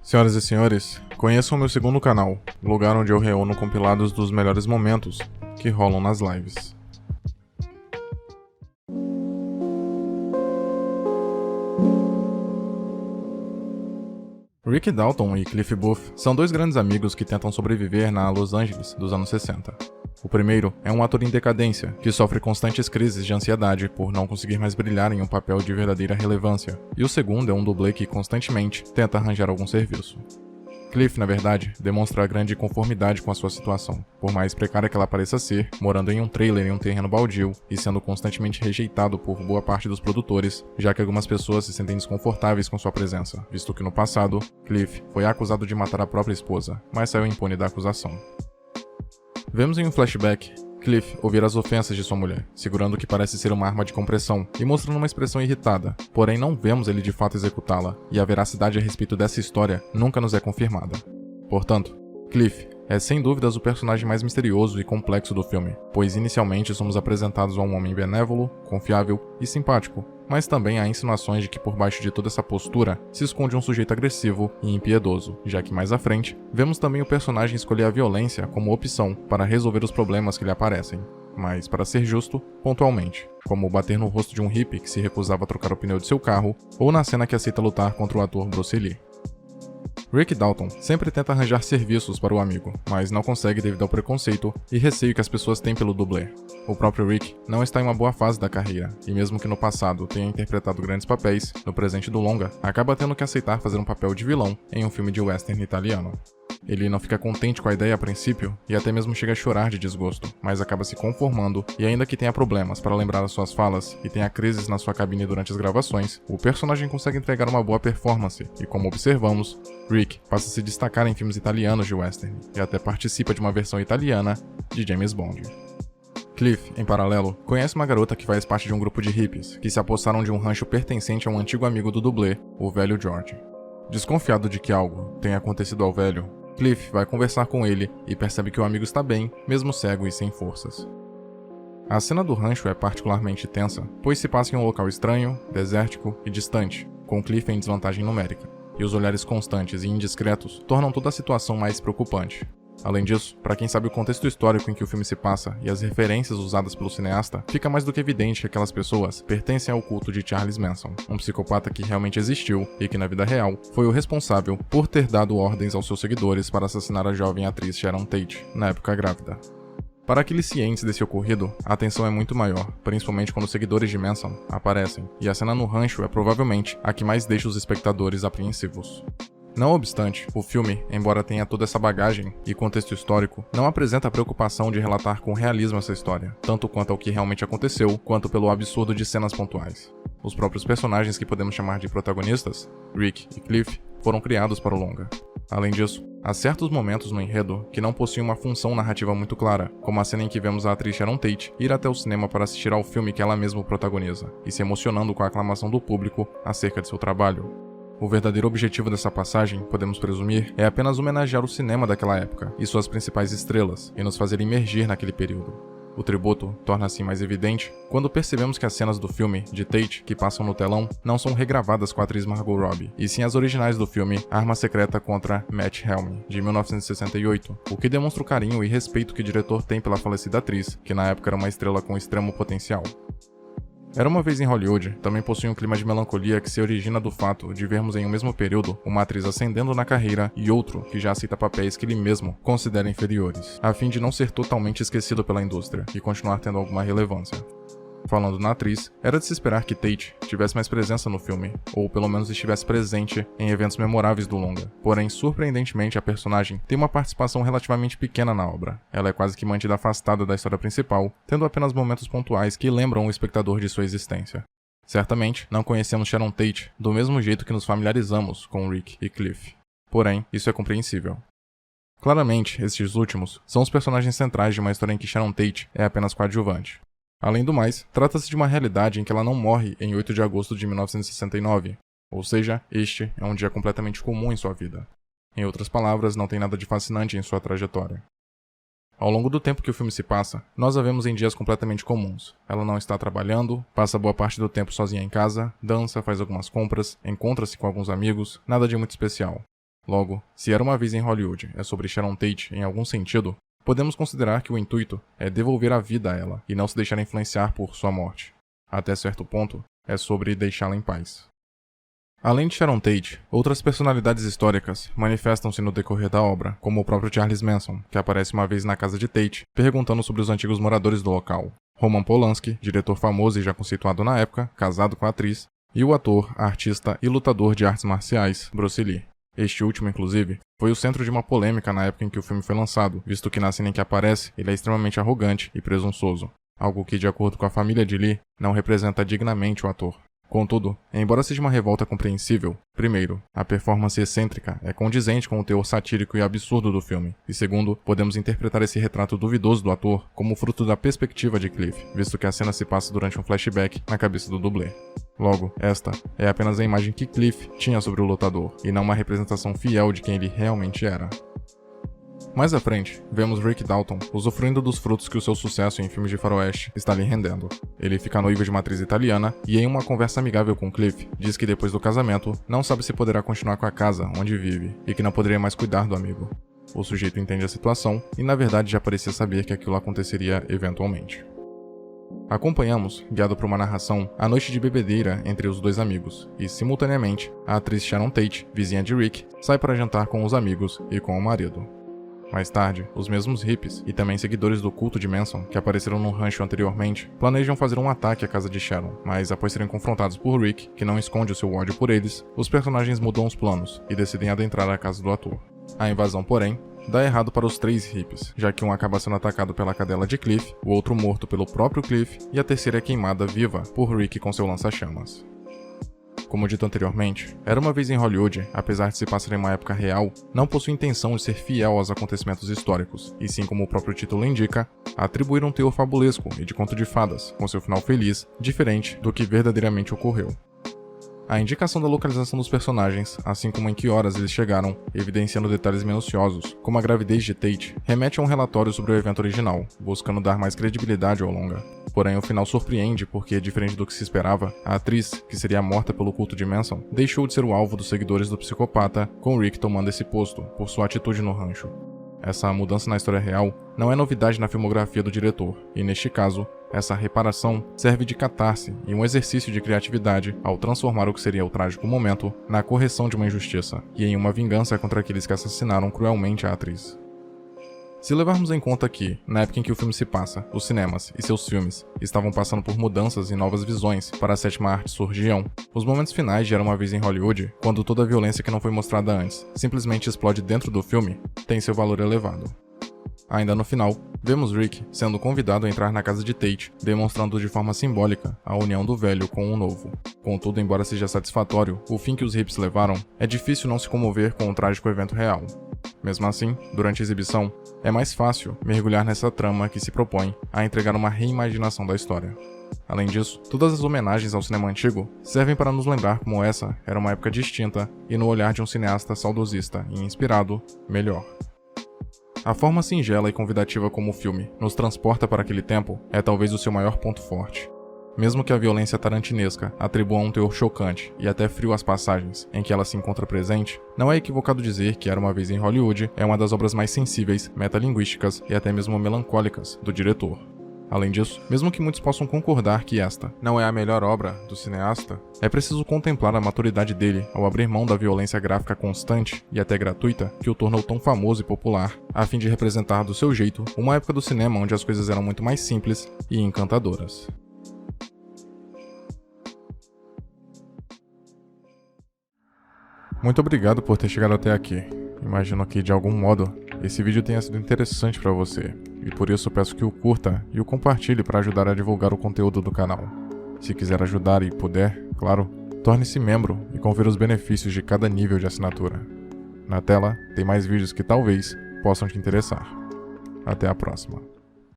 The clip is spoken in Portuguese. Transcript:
Senhoras e senhores, conheçam meu segundo canal, lugar onde eu reúno compilados dos melhores momentos que rolam nas lives. Rick Dalton e Cliff Booth são dois grandes amigos que tentam sobreviver na Los Angeles dos anos 60. O primeiro é um ator em decadência, que sofre constantes crises de ansiedade por não conseguir mais brilhar em um papel de verdadeira relevância, e o segundo é um dublê que constantemente tenta arranjar algum serviço. Cliff, na verdade, demonstra grande conformidade com a sua situação, por mais precária que ela pareça ser, morando em um trailer em um terreno baldio e sendo constantemente rejeitado por boa parte dos produtores, já que algumas pessoas se sentem desconfortáveis com sua presença, visto que no passado, Cliff foi acusado de matar a própria esposa, mas saiu impune da acusação. Vemos em um flashback Cliff ouvir as ofensas de sua mulher, segurando o que parece ser uma arma de compressão e mostrando uma expressão irritada, porém não vemos ele de fato executá-la, e a veracidade a respeito dessa história nunca nos é confirmada. Portanto, Cliff é sem dúvidas o personagem mais misterioso e complexo do filme, pois inicialmente somos apresentados a um homem benévolo, confiável e simpático, mas também há insinuações de que por baixo de toda essa postura se esconde um sujeito agressivo e impiedoso, já que mais à frente, vemos também o personagem escolher a violência como opção para resolver os problemas que lhe aparecem, mas, para ser justo, pontualmente, como bater no rosto de um hippie que se recusava a trocar o pneu de seu carro, ou na cena que aceita lutar contra o ator Bruce Lee. Rick Dalton sempre tenta arranjar serviços para o amigo, mas não consegue devido ao preconceito e receio que as pessoas têm pelo dublê. O próprio Rick não está em uma boa fase da carreira, e mesmo que no passado tenha interpretado grandes papéis, no presente do longa, acaba tendo que aceitar fazer um papel de vilão em um filme de western italiano. Ele não fica contente com a ideia a princípio e até mesmo chega a chorar de desgosto, mas acaba se conformando e ainda que tenha problemas para lembrar as suas falas e tenha crises na sua cabine durante as gravações, o personagem consegue entregar uma boa performance e, como observamos, Rick passa a se destacar em filmes italianos de western e até participa de uma versão italiana de James Bond. Cliff, em paralelo, conhece uma garota que faz parte de um grupo de hippies que se apossaram de um rancho pertencente a um antigo amigo do dublê, o velho George. Desconfiado de que algo tenha acontecido ao velho, Cliff vai conversar com ele e percebe que o amigo está bem, mesmo cego e sem forças. A cena do rancho é particularmente tensa, pois se passa em um local estranho, desértico e distante, com Cliff em desvantagem numérica, e os olhares constantes e indiscretos tornam toda a situação mais preocupante. Além disso, para quem sabe o contexto histórico em que o filme se passa e as referências usadas pelo cineasta, fica mais do que evidente que aquelas pessoas pertencem ao culto de Charles Manson, um psicopata que realmente existiu e que na vida real foi o responsável por ter dado ordens aos seus seguidores para assassinar a jovem atriz Sharon Tate, na época grávida. Para aqueles cientes desse ocorrido, a tensão é muito maior, principalmente quando os seguidores de Manson aparecem, e a cena no rancho é provavelmente a que mais deixa os espectadores apreensivos. Não obstante, o filme, embora tenha toda essa bagagem e contexto histórico, não apresenta a preocupação de relatar com realismo essa história, tanto quanto ao que realmente aconteceu, quanto pelo absurdo de cenas pontuais. Os próprios personagens que podemos chamar de protagonistas, Rick e Cliff, foram criados para o longa. Além disso, há certos momentos no enredo que não possuem uma função narrativa muito clara, como a cena em que vemos a atriz Sharon Tate ir até o cinema para assistir ao filme que ela mesma protagoniza, e se emocionando com a aclamação do público acerca de seu trabalho. O verdadeiro objetivo dessa passagem, podemos presumir, é apenas homenagear o cinema daquela época e suas principais estrelas, e nos fazer imergir naquele período. O tributo torna-se mais evidente quando percebemos que as cenas do filme, de Tate, que passam no telão, não são regravadas com a atriz Margot Robbie, e sim as originais do filme Arma Secreta contra Matt Helmy, de 1968, o que demonstra o carinho e respeito que o diretor tem pela falecida atriz, que na época era uma estrela com extremo potencial. Era uma vez em Hollywood também possui um clima de melancolia que se origina do fato de vermos em um mesmo período uma atriz ascendendo na carreira e outro que já aceita papéis que ele mesmo considera inferiores, a fim de não ser totalmente esquecido pela indústria e continuar tendo alguma relevância. Falando na atriz, era de se esperar que Tate tivesse mais presença no filme, ou pelo menos estivesse presente em eventos memoráveis do longa. Porém, surpreendentemente, a personagem tem uma participação relativamente pequena na obra. Ela é quase que mantida afastada da história principal, tendo apenas momentos pontuais que lembram o espectador de sua existência. Certamente, não conhecemos Sharon Tate do mesmo jeito que nos familiarizamos com Rick e Cliff. Porém, isso é compreensível. Claramente, estes últimos são os personagens centrais de uma história em que Sharon Tate é apenas coadjuvante. Além do mais, trata-se de uma realidade em que ela não morre em 8 de agosto de 1969, ou seja, este é um dia completamente comum em sua vida. Em outras palavras, não tem nada de fascinante em sua trajetória. Ao longo do tempo que o filme se passa, nós a vemos em dias completamente comuns. Ela não está trabalhando, passa boa parte do tempo sozinha em casa, dança, faz algumas compras, encontra-se com alguns amigos, nada de muito especial. Logo, se Era Uma Vez em Hollywood é sobre Sharon Tate em algum sentido, podemos considerar que o intuito é devolver a vida a ela e não se deixar influenciar por sua morte. Até certo ponto, é sobre deixá-la em paz. Além de Sharon Tate, outras personalidades históricas manifestam-se no decorrer da obra, como o próprio Charles Manson, que aparece uma vez na casa de Tate, perguntando sobre os antigos moradores do local. Roman Polanski, diretor famoso e já conceituado na época, casado com a atriz, e o ator, artista e lutador de artes marciais, Bruce Lee. Este último, inclusive, foi o centro de uma polêmica na época em que o filme foi lançado, visto que na cena em que aparece, ele é extremamente arrogante e presunçoso, algo que, de acordo com a família de Lee, não representa dignamente o ator. Contudo, embora seja uma revolta compreensível, primeiro, a performance excêntrica é condizente com o teor satírico e absurdo do filme, e segundo, podemos interpretar esse retrato duvidoso do ator como fruto da perspectiva de Cliff, visto que a cena se passa durante um flashback na cabeça do dublê. Logo, esta é apenas a imagem que Cliff tinha sobre o lutador, e não uma representação fiel de quem ele realmente era. Mais à frente, vemos Rick Dalton usufruindo dos frutos que o seu sucesso em filmes de faroeste está lhe rendendo. Ele fica noivo de uma atriz italiana e, em uma conversa amigável com Cliff, diz que depois do casamento não sabe se poderá continuar com a casa onde vive e que não poderia mais cuidar do amigo. O sujeito entende a situação e, na verdade, já parecia saber que aquilo aconteceria eventualmente. Acompanhamos, guiado por uma narração, a noite de bebedeira entre os dois amigos e, simultaneamente, a atriz Sharon Tate, vizinha de Rick, sai para jantar com os amigos e com o marido. Mais tarde, os mesmos hippies e também seguidores do culto de Manson, que apareceram no rancho anteriormente, planejam fazer um ataque à casa de Sharon, mas após serem confrontados por Rick, que não esconde o seu ódio por eles, os personagens mudam os planos e decidem adentrar a casa do ator. A invasão, porém, dá errado para os três hippies, já que um acaba sendo atacado pela cadela de Cliff, o outro morto pelo próprio Cliff e a terceira é queimada viva por Rick com seu lança-chamas. Como dito anteriormente, Era Uma Vez em Hollywood, apesar de se passar em uma época real, não possui intenção de ser fiel aos acontecimentos históricos, e sim, como o próprio título indica, atribuir um teor fabulesco e de conto de fadas, com seu final feliz, diferente do que verdadeiramente ocorreu. A indicação da localização dos personagens, assim como em que horas eles chegaram, evidenciando detalhes minuciosos, como a gravidez de Tate, remete a um relatório sobre o evento original, buscando dar mais credibilidade ao longa. Porém, o final surpreende porque, diferente do que se esperava, a atriz, que seria morta pelo culto de Manson, deixou de ser o alvo dos seguidores do psicopata, com Rick tomando esse posto, por sua atitude no rancho. Essa mudança na história real não é novidade na filmografia do diretor, e neste caso, essa reparação serve de catarse e um exercício de criatividade ao transformar o que seria o trágico momento na correção de uma injustiça, e em uma vingança contra aqueles que assassinaram cruelmente a atriz. Se levarmos em conta que, na época em que o filme se passa, os cinemas e seus filmes estavam passando por mudanças e novas visões para a sétima arte surgiam, os momentos finais de Era Uma Vez em Hollywood, quando toda a violência que não foi mostrada antes simplesmente explode dentro do filme, tem seu valor elevado. Ainda no final, vemos Rick sendo convidado a entrar na casa de Tate, demonstrando de forma simbólica a união do velho com o novo. Contudo, embora seja satisfatório o fim que os hippies levaram, é difícil não se comover com o trágico evento real. Mesmo assim, durante a exibição, é mais fácil mergulhar nessa trama que se propõe a entregar uma reimaginação da história. Além disso, todas as homenagens ao cinema antigo servem para nos lembrar como essa era uma época distinta e no olhar de um cineasta saudosista e inspirado, melhor. A forma singela e convidativa como o filme nos transporta para aquele tempo é talvez o seu maior ponto forte. Mesmo que a violência tarantinesca atribua um teor chocante e até frio às passagens em que ela se encontra presente, não é equivocado dizer que Era Uma Vez em Hollywood é uma das obras mais sensíveis, metalinguísticas e até mesmo melancólicas do diretor. Além disso, mesmo que muitos possam concordar que esta não é a melhor obra do cineasta, é preciso contemplar a maturidade dele ao abrir mão da violência gráfica constante e até gratuita que o tornou tão famoso e popular, a fim de representar do seu jeito uma época do cinema onde as coisas eram muito mais simples e encantadoras. Muito obrigado por ter chegado até aqui. Imagino que, de algum modo, esse vídeo tenha sido interessante para você, e por isso peço que o curta e o compartilhe para ajudar a divulgar o conteúdo do canal. Se quiser ajudar e puder, claro, torne-se membro e confira os benefícios de cada nível de assinatura. Na tela, tem mais vídeos que talvez possam te interessar. Até a próxima.